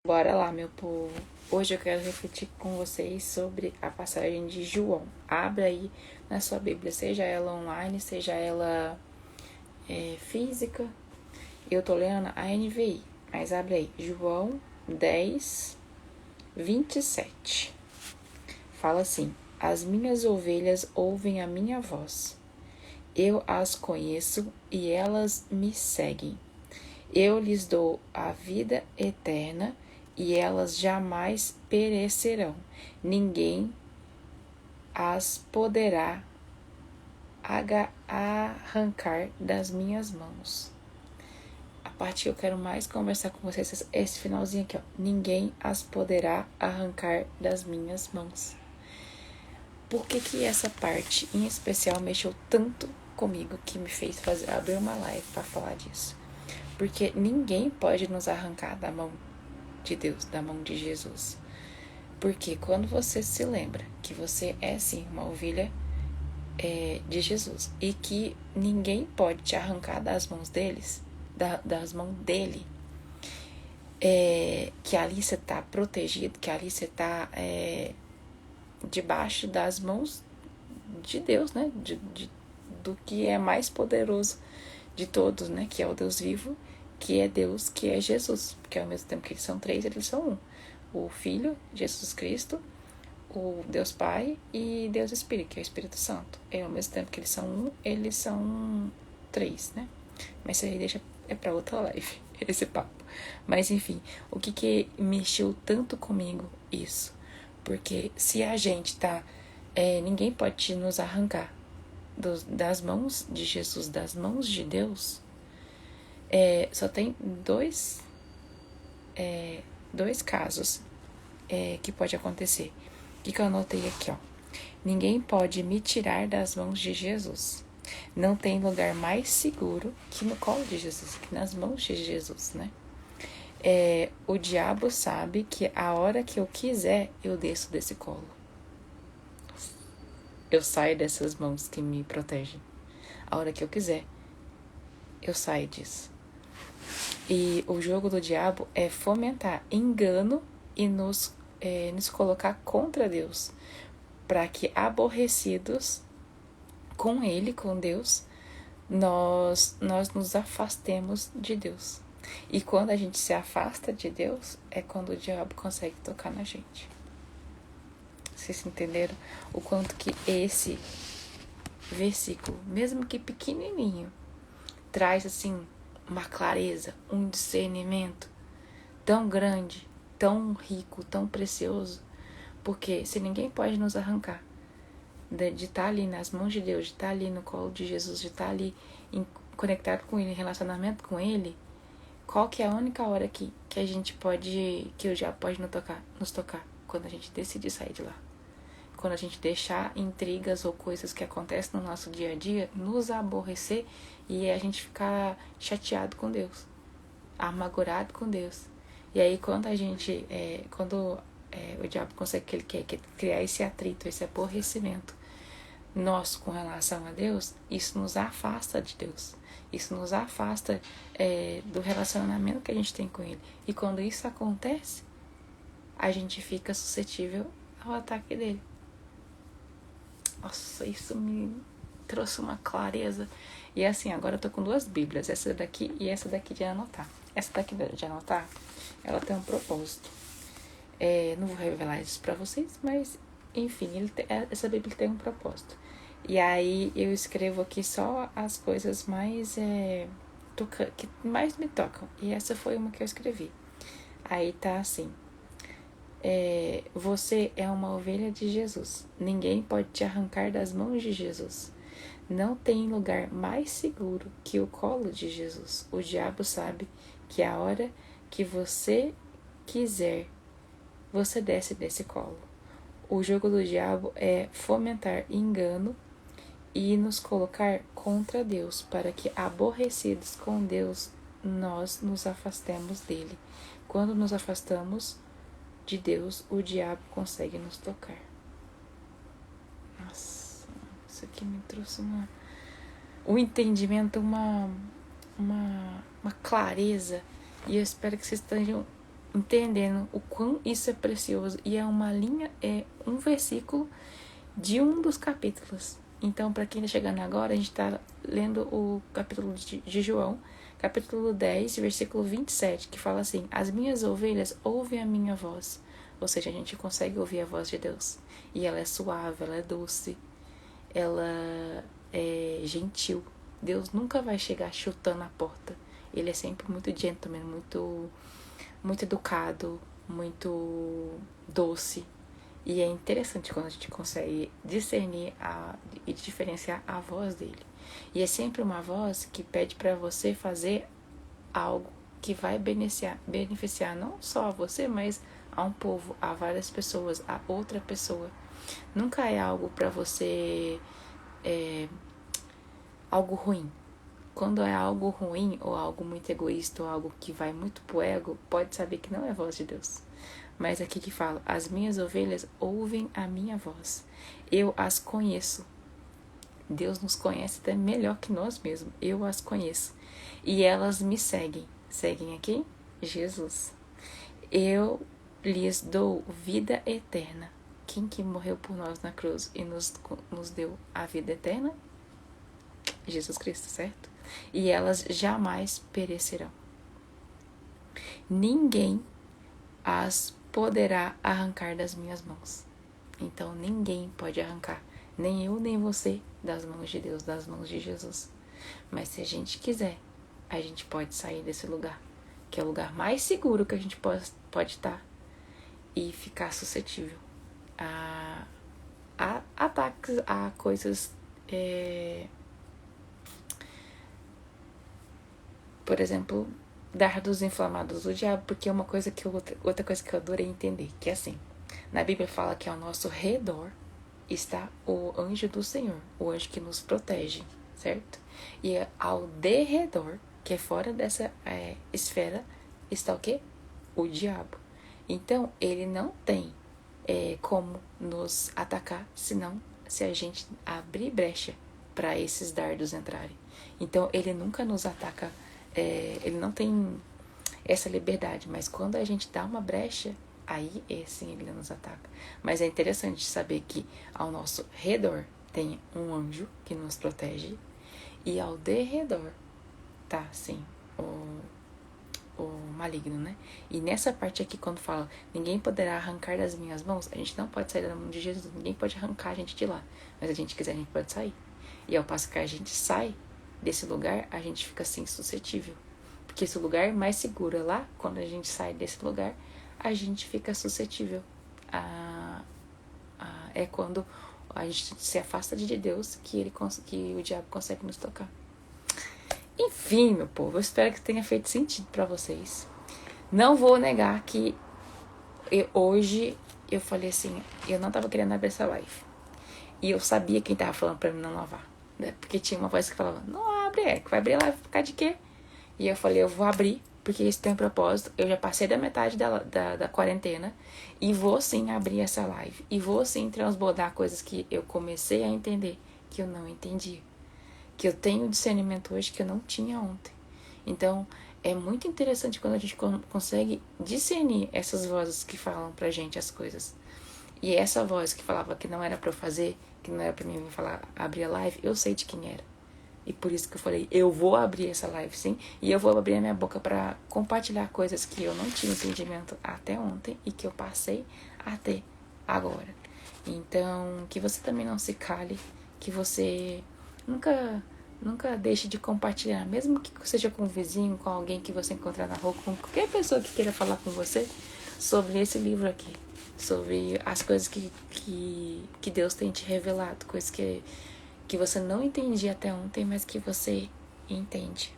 Bora lá, meu povo. Hoje eu quero refletir com vocês sobre a passagem de João. Abra aí na sua Bíblia, seja ela online, seja ela física. Eu tô lendo a NVI, mas abre aí. João 10, 27. Fala assim: As minhas ovelhas ouvem a minha voz. Eu as conheço e elas me seguem. Eu lhes dou a vida eterna e elas jamais perecerão. Ninguém as poderá arrancar das minhas mãos. A parte que eu quero mais conversar com vocês é esse finalzinho aqui, ó. Ninguém as poderá arrancar das minhas mãos. Por que essa parte em especial mexeu tanto comigo que me fez abrir uma live para falar disso? Porque ninguém pode nos arrancar da mão de Deus, da mão de Jesus. Porque quando você se lembra que você é sim uma ovelha de Jesus e que ninguém pode te arrancar das mãos das mãos dele, que ali você está protegido, que ali você está debaixo das mãos de Deus, né? Do que é mais poderoso de todos, né? Que é o Deus vivo, que é Deus, que é Jesus. Porque ao mesmo tempo que eles são três, eles são um. O Filho, Jesus Cristo, o Deus Pai e Deus Espírito, que é o Espírito Santo. Ao mesmo tempo que eles são um, eles são três, né? Mas isso aí deixa para outra live, esse papo. Mas enfim, o que mexeu tanto comigo isso? Porque se a gente tá... ninguém pode nos arrancar das mãos de Jesus, das mãos de Deus. Só tem dois casos que pode acontecer. O que eu anotei aqui, ó? Ninguém pode me tirar das mãos de Jesus. Não tem lugar mais seguro que no colo de Jesus, que nas mãos de Jesus, né? O diabo sabe que a hora que eu quiser, eu desço desse colo. Eu saio dessas mãos que me protegem. A hora que eu quiser, eu saio disso. E o jogo do diabo é fomentar engano e nos colocar contra Deus, para que aborrecidos com Ele, com Deus, nós nos afastemos de Deus. E quando a gente se afasta de Deus, é quando o diabo consegue tocar na gente. Vocês entenderam o quanto que esse versículo, mesmo que pequenininho, traz assim uma clareza, um discernimento tão grande, tão rico, tão precioso? Porque se ninguém pode nos arrancar de estar ali nas mãos de Deus, de estar ali no colo de Jesus, de estar ali conectado com Ele, em relacionamento com Ele, qual que é a única hora que a gente pode, que o diabo pode nos tocar? Quando a gente decidir sair de lá. Quando a gente deixar intrigas ou coisas que acontecem no nosso dia a dia nos aborrecer e a gente ficar chateado com Deus, amargurado com Deus. E aí quando a gente, o diabo consegue que ele quer criar esse atrito, esse aborrecimento nosso com relação a Deus, isso nos afasta de Deus. Isso nos afasta do relacionamento que a gente tem com Ele. E quando isso acontece, a gente fica suscetível ao ataque dele. Nossa, isso me trouxe uma clareza. E assim, agora eu tô com duas Bíblias, essa daqui e essa daqui de anotar. Essa daqui de anotar, ela tem um propósito. Não vou revelar isso pra vocês, mas enfim, essa Bíblia tem um propósito. E aí eu escrevo aqui só as coisas mais que mais me tocam. E essa foi uma que eu escrevi. Aí tá assim: você é uma ovelha de Jesus. Ninguém pode te arrancar das mãos de Jesus. Não tem lugar mais seguro que o colo de Jesus. O diabo sabe que a hora que você quiser, você desce desse colo. O jogo do diabo é fomentar engano e nos colocar contra Deus, para que, aborrecidos com Deus, nós nos afastemos dele. Quando nos afastamos de Deus, o diabo consegue nos tocar. Nossa, isso aqui me trouxe um entendimento, uma clareza, e eu espero que vocês estejam entendendo o quão isso é precioso. E é uma linha, é um versículo de um dos capítulos. Então, para quem está chegando agora, a gente está lendo o capítulo de João, capítulo 10, versículo 27, que fala assim: as minhas ovelhas ouvem a minha voz. Ou seja, a gente consegue ouvir a voz de Deus. E ela é suave, ela é doce, ela é gentil. Deus nunca vai chegar chutando a porta. Ele é sempre muito gentleman, muito educado, muito doce. E é interessante quando a gente consegue discernir e diferenciar a voz dele. E é sempre uma voz que pede para você fazer algo que vai beneficiar não só a você, mas a um povo, a várias pessoas, a outra pessoa. Nunca é algo para você, algo ruim. Quando é algo ruim, ou algo muito egoísta, ou algo que vai muito pro ego, pode saber que não é a voz de Deus. Mas aqui que fala: as minhas ovelhas ouvem a minha voz. Eu as conheço. Deus nos conhece até melhor que nós mesmos. Eu as conheço. E elas me seguem. Seguem aqui? Jesus. Eu lhes dou vida eterna. Quem que morreu por nós na cruz e nos deu a vida eterna? Jesus Cristo, certo? E elas jamais perecerão. Ninguém as poderá arrancar das minhas mãos. Então ninguém pode arrancar, nem eu nem você, das mãos de Deus, das mãos de Jesus. Mas se a gente quiser, a gente pode sair desse lugar, que é o lugar mais seguro que a gente pode estar, e ficar suscetível a ataques, a coisas, por exemplo, dardos inflamados do diabo, porque é uma coisa que outra coisa que eu adorei entender, que é assim: na Bíblia fala que ao nosso redor está o anjo do Senhor, o anjo que nos protege, certo? E ao derredor, que é fora dessa esfera, está o quê? O diabo. Então, ele não tem como nos atacar, senão se a gente abrir brecha para esses dardos entrarem. Então, ele nunca nos ataca, ele não tem essa liberdade, mas quando a gente dá uma brecha, aí sim ele nos ataca. Mas é interessante saber que ao nosso redor tem um anjo que nos protege, e ao derredor tá, sim, o maligno, né? E nessa parte aqui, quando fala ninguém poderá arrancar das minhas mãos, a gente não pode sair da mão de Jesus, ninguém pode arrancar a gente de lá, mas a gente quiser, a gente pode sair. E ao passo que a gente sai desse lugar, a gente fica assim suscetível, porque esse lugar mais seguro é lá. Quando a gente sai desse lugar, a gente fica suscetível é quando a gente se afasta de Deus que o diabo consegue nos tocar. Enfim, meu povo, eu espero que tenha feito sentido para vocês. Não vou negar que hoje eu falei assim, eu não tava querendo abrir essa live. E eu sabia quem tava falando pra mim não lavar, né? Porque tinha uma voz que falava: não abre, que vai abrir live por causa de quê? E eu falei: eu vou abrir, porque isso tem um propósito. Eu já passei da metade da quarentena e vou sim abrir essa live. E vou sim transbordar coisas que eu comecei a entender, que eu não entendia, que eu tenho discernimento hoje que eu não tinha ontem. Então, é muito interessante quando a gente consegue discernir essas vozes que falam pra gente as coisas. E essa voz que falava que não era pra eu fazer, que não era pra mim abrir a live, eu sei de quem era. E por isso que eu falei: eu vou abrir essa live sim, e eu vou abrir a minha boca para compartilhar coisas que eu não tinha entendimento até ontem e que eu passei a ter agora. Então, que você também não se cale, que você nunca deixe de compartilhar, mesmo que seja com um vizinho, com alguém que você encontrar na rua, com qualquer pessoa que queira falar com você sobre esse livro aqui, sobre as coisas que Deus tem te revelado, coisas que você não entendia até ontem, mas que você entende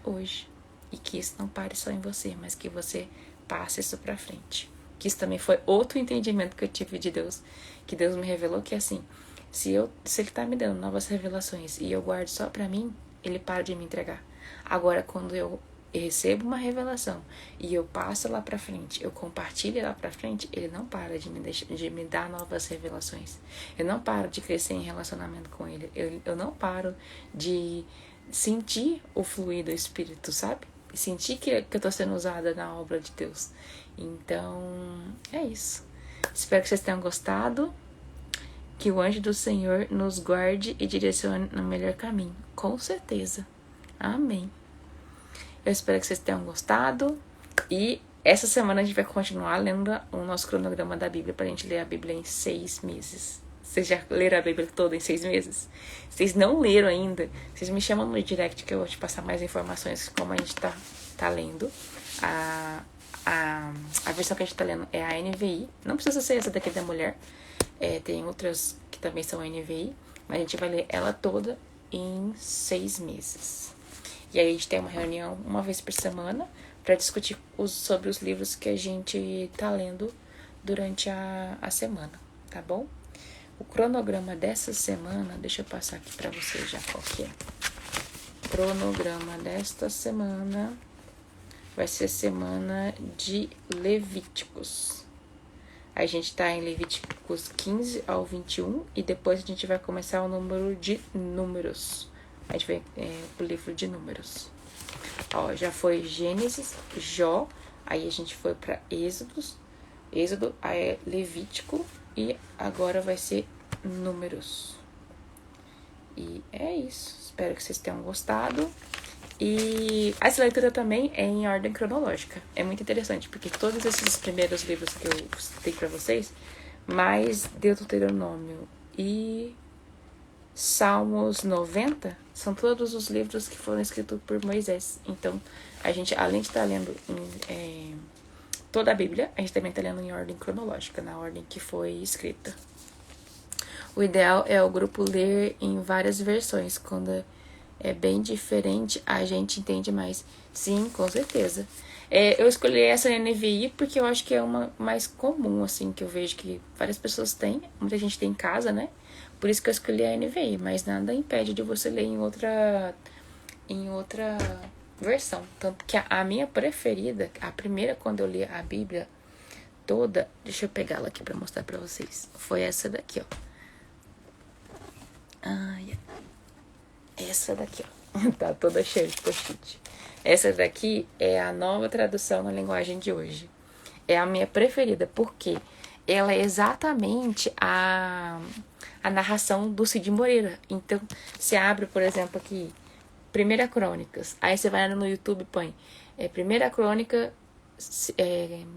hoje. E que isso não pare só em você, mas que você passe isso pra frente. Que isso também foi outro entendimento que eu tive de Deus, que Deus me revelou, que assim, se ele tá me dando novas revelações e eu guardo só pra mim, ele para de me entregar. Agora, quando eu recebo uma revelação e eu passo lá pra frente, eu compartilho lá pra frente, ele não para de me dar novas revelações. Eu não paro de crescer em relacionamento com ele. Eu não paro de sentir o fluir do Espírito, sabe? sentir que eu tô sendo usada na obra de Deus. Então, é isso. Espero que vocês tenham gostado. Que o anjo do Senhor nos guarde e direcione no melhor caminho. Com certeza. Amém. Eu espero que vocês tenham gostado. E essa semana a gente vai continuar lendo o nosso cronograma da Bíblia, pra gente ler a Bíblia em 6 meses. Vocês já leram a Bíblia toda em 6 meses? Vocês não leram ainda? Vocês me chamam no direct que eu vou te passar mais informações como a gente tá lendo. A versão que a gente tá lendo é a NVI. Não precisa ser essa daqui da mulher. Tem outras que também são NVI. Mas a gente vai ler ela toda em 6 meses. E aí a gente tem uma reunião uma vez por semana para discutir sobre os livros que a gente tá lendo durante a semana, tá bom? O cronograma dessa semana, deixa eu passar aqui para vocês já qual que é. O cronograma desta semana vai ser semana de Levíticos. A gente tá em Levíticos 15 ao 21 e depois a gente vai começar o número de Números. A gente vai pro livro de Números. Ó, já foi Gênesis, Jó, aí a gente foi para Êxodo, aí Levítico e agora vai ser Números. E é isso. Espero que vocês tenham gostado. E essa leitura também é em ordem cronológica. É muito interessante, porque todos esses primeiros livros que eu citei para vocês, mais Deuteronômio e Salmos 90, são todos os livros que foram escritos por Moisés. Então, a gente, além de estar lendo toda a Bíblia, a gente também está lendo em ordem cronológica, na ordem que foi escrita. O ideal é o grupo ler em várias versões. Quando é bem diferente, a gente entende mais. Sim, com certeza. Eu escolhi essa NVI porque eu acho que é uma mais comum, assim, que eu vejo que várias pessoas têm. Muita gente tem em casa, né? Por isso que eu escolhi a NVI, mas nada impede de você ler em outra versão. Tanto que a minha preferida, a primeira quando eu li a Bíblia toda, deixa eu pegá-la aqui pra mostrar pra vocês, foi essa daqui, ó. Essa daqui, ó. Tá toda cheia de post-it. Essa daqui é a nova tradução na linguagem de hoje. É a minha preferida, porque ela é exatamente a narração do Cid Moreira. Então, você abre, por exemplo, aqui, 1 Crônicas. Aí você vai no YouTube e põe 1 Crônica,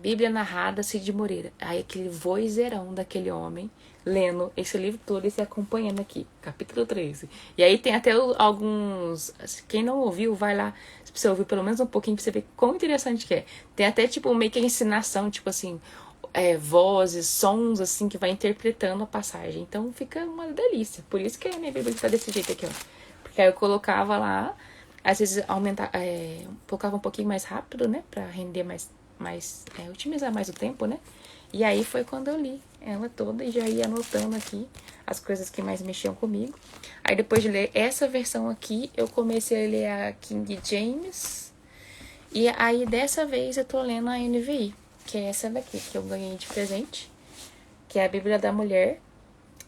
Bíblia narrada, Cid Moreira. Aí aquele vozeirão daquele homem lendo esse livro todo e se acompanhando aqui, capítulo 13. E aí tem até alguns... Quem não ouviu, vai lá, se você ouvir pelo menos um pouquinho pra você ver quão interessante que é. Tem até, tipo, meio que a ensinação, tipo assim, vozes, sons, assim, que vai interpretando a passagem. Então fica uma delícia. Por isso que a minha Bíblia tá desse jeito aqui, ó. Porque aí eu colocava lá, às vezes colocava um pouquinho mais rápido, né, pra render otimizar mais o tempo, né. E aí foi quando eu li ela toda e já ia anotando aqui as coisas que mais mexiam comigo. Aí depois de ler essa versão aqui, eu comecei a ler a King James. E aí dessa vez eu tô lendo a NVI, que é essa daqui, que eu ganhei de presente. Que é a Bíblia da Mulher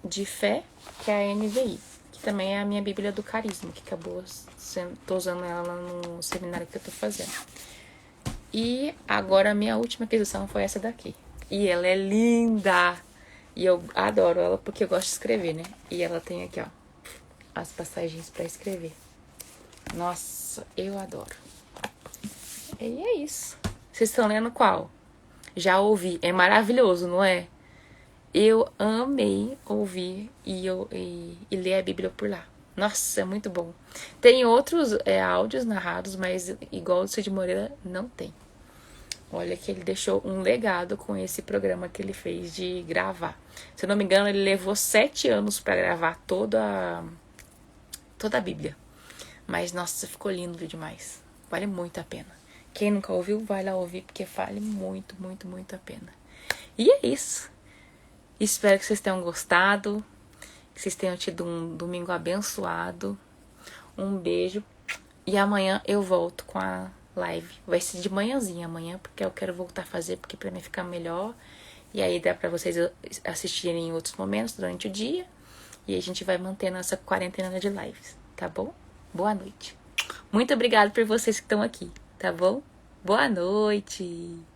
de Fé, que é a NVI. Que também é a minha Bíblia do Carisma, que acabou tô usando ela no seminário que eu tô fazendo. E agora a minha última aquisição foi essa daqui. E ela é linda! E eu adoro ela porque eu gosto de escrever, né? E ela tem aqui, ó, as passagens pra escrever. Nossa, eu adoro. E é isso. Vocês estão lendo qual? Já ouvi. É maravilhoso, não é? Eu amei ouvir e ler a Bíblia por lá. Nossa, é muito bom. Tem outros áudios narrados, mas igual o Cid Moreira, não tem. Olha que ele deixou um legado com esse programa que ele fez de gravar. Se eu não me engano, ele levou 7 anos para gravar toda a Bíblia. Mas, nossa, ficou lindo demais. Vale muito a pena. Quem nunca ouviu, vai lá ouvir, porque vale muito, muito, muito a pena. E é isso. Espero que vocês tenham gostado. Que vocês tenham tido um domingo abençoado. Um beijo. E amanhã eu volto com a live. Vai ser de manhãzinha amanhã, porque eu quero voltar a fazer, porque pra mim ficar melhor. E aí dá pra vocês assistirem em outros momentos durante o dia. E a gente vai mantendo essa quarentena de lives, tá bom? Boa noite. Muito obrigada por vocês que estão aqui. tá bom? Boa noite!